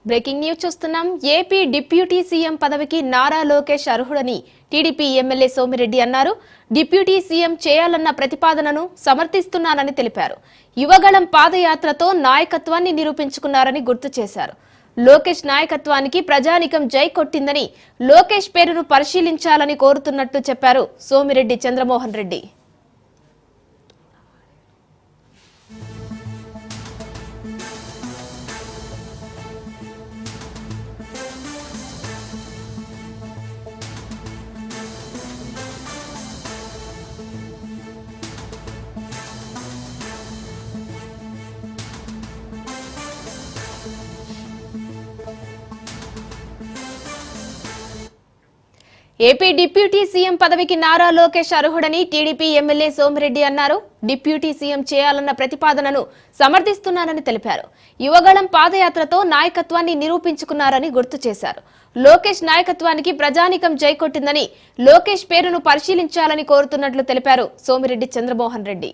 Breaking news చూస్తున్నాం. AP deputy CM పదవికి నారా లోకేష్ అర్హుడని టీడీపీ ఎమ్మెల్యే సోమిరెడ్డి అన్నారు. డిప్యూటీ సీఎం చేయాలన్న ప్రతిపాదనను సమర్థిస్తున్నానని తెలిపారు. యువగళం పాదయాత్రతో నాయకత్వాన్ని నిరూపించుకున్నారని గుర్తు చేశారు. లోకేష్ నాయకత్వానికి ప్రజానికం జై కొట్టిందని, లోకేష్ పేరును పరిశీలించాలని కోరుతున్నట్టు చెప్పారు Somireddy Chandramohan Reddy. AP deputy CM పదవికి నారా లోకేష్ అర్హుడని టీడీపీ ఎమ్మెల్యే సోమిరెడ్డి అన్నారు. డిప్యూటీ సీఎం చేయాలన్న ప్రతిపాదనను సమర్థిస్తున్నానని తెలిపారు. యువగళం పాదయాత్రతో నాయకత్వాన్ని నిరూపించుకున్నారని గుర్తు చేశారు. లోకేష్ నాయకత్వానికి ప్రజానికం జై కొట్టిందని, లోకేష్ పేరును పరిశీలించాలని కోరుతున్నట్లు తెలిపారు సోమిరెడ్డి చంద్రమోహన్ రెడ్డి.